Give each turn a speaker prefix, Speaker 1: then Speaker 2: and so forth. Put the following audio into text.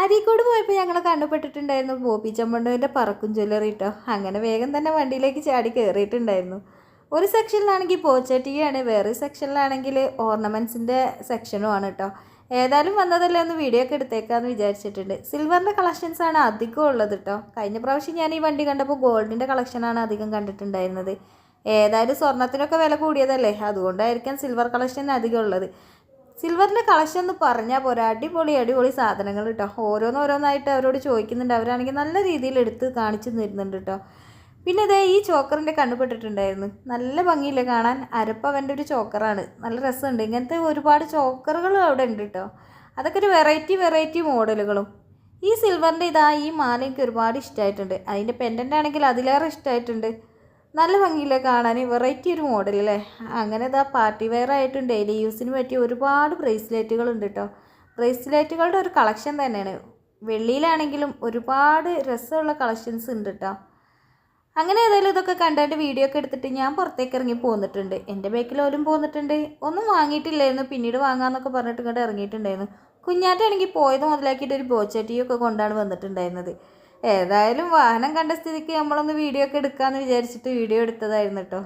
Speaker 1: അരീക്കോട് പോയപ്പോൾ ഞങ്ങൾ കണ്ടുപെട്ടിട്ടുണ്ടായിരുന്നു ബോബി ചമ്മണ്ടുവിൻ്റെ പറക്കും ജ്വല്ലറി കേട്ടോ. അങ്ങനെ വേഗം തന്നെ വണ്ടിയിലേക്ക് ചാടി കയറിയിട്ടുണ്ടായിരുന്നു. ഒരു സെക്ഷനിലാണെങ്കിൽ പോച്ചട്ടിയാണ്, വേറെ സെക്ഷനിലാണെങ്കിൽ ഓർണമെൻറ്റ്സിൻ്റെ സെക്ഷനുമാണ് കേട്ടോ. ഏതായാലും വന്നതല്ലേ ഒന്ന് വീഡിയോ ഒക്കെ എടുത്തേക്കാന്ന് വിചാരിച്ചിട്ടുണ്ട്. സിൽവറിൻ്റെ കളക്ഷൻസാണ് അധികം ഉള്ളത് കേട്ടോ. കഴിഞ്ഞ പ്രാവശ്യം ഞാൻ ഈ വണ്ടി കണ്ടപ്പോൾ ഗോൾഡിൻ്റെ കളക്ഷനാണ് അധികം കണ്ടിട്ടുണ്ടായിരുന്നത്. ഏതായാലും സ്വർണ്ണത്തിനൊക്കെ വില കൂടിയതല്ലേ, അതുകൊണ്ടായിരിക്കാം സിൽവർ കളക്ഷൻ അധികം ഉള്ളത്. സിൽവറിൻ്റെ കളക്ഷൻ എന്ന് പറഞ്ഞാൽ പോരാ, അടിപൊളി അടിപൊളി സാധനങ്ങൾ കേട്ടോ. ഓരോന്നോരോന്നായിട്ട് അവരോട് ചോദിക്കുന്നുണ്ട്. അവരാണെങ്കിൽ നല്ല രീതിയിൽ എടുത്ത് കാണിച്ചു തരുന്നുണ്ട് കേട്ടോ. പിന്നെ ഇതേ ഈ ചോക്കറിൻ്റെ കണ്ടുപെട്ടിട്ടുണ്ടായിരുന്നു. നല്ല ഭംഗിയില്ലേ കാണാൻ. അരപ്പവൻ്റെ ഒരു ചോക്കറാണ്, നല്ല രസമുണ്ട്. ഇങ്ങനത്തെ ഒരുപാട് ചോക്കറുകൾ അവിടെ ഉണ്ട് കേട്ടോ. അതൊക്കെ ഒരു വെറൈറ്റി മോഡലുകളും. ഈ സിൽവറിൻ്റെ ഈ മാല എനിക്ക് ഒരുപാട് ഇഷ്ടമായിട്ടുണ്ട്. അതിൻ്റെ പെൻഡൻ്റ് ആണെങ്കിൽ അതിലേറെ ഇഷ്ടമായിട്ടുണ്ട്. നല്ല ഭംഗിയില്ലേ കാണാൻ, വെറൈറ്റി ഒരു മോഡൽ അല്ലേ. അങ്ങനെ പാർട്ടി വെയർ ആയിട്ടും ഡെയിലി യൂസിന് പറ്റിയ ഒരുപാട് ബ്രേസ്ലെറ്റുകളുണ്ട് കേട്ടോ. ബ്രേസ്ലെറ്റുകളുടെ ഒരു കളക്ഷൻ തന്നെയാണ്. വെള്ളിയിലാണെങ്കിലും ഒരുപാട് രസമുള്ള കളക്ഷൻസ് ഉണ്ട് കേട്ടോ. അങ്ങനെ ഏതായാലും ഇതൊക്കെ കണ്ടിട്ട് വീഡിയോ ഒക്കെ എടുത്തിട്ട് ഞാൻ പുറത്തേക്ക് ഇറങ്ങി പോന്നിട്ടുണ്ട്. എൻ്റെ ബേക്കിൽ ഓലും പോന്നിട്ടുണ്ട്. ഒന്നും വാങ്ങിയിട്ടില്ലായിരുന്നു, പിന്നീട് വാങ്ങാമെന്നൊക്കെ പറഞ്ഞിട്ട് ഇങ്ങോട്ട് ഇറങ്ങിയിട്ടുണ്ടായിരുന്നു. കുഞ്ഞാറ്റാണെങ്കിൽ പോയത് മുതലാക്കിയിട്ട് ഒരു ബോച്ചട്ടിയൊക്കെ കൊണ്ടാണ് വന്നിട്ടുണ്ടായിരുന്നത്. ഏതായാലും വാഹനം കണ്ട സ്ഥിതിക്ക് നമ്മളൊന്ന് വീഡിയോ ഒക്കെ എടുക്കാമെന്ന് വിചാരിച്ചിട്ട് വീഡിയോ എടുത്തതായിരുന്നു കേട്ടോ.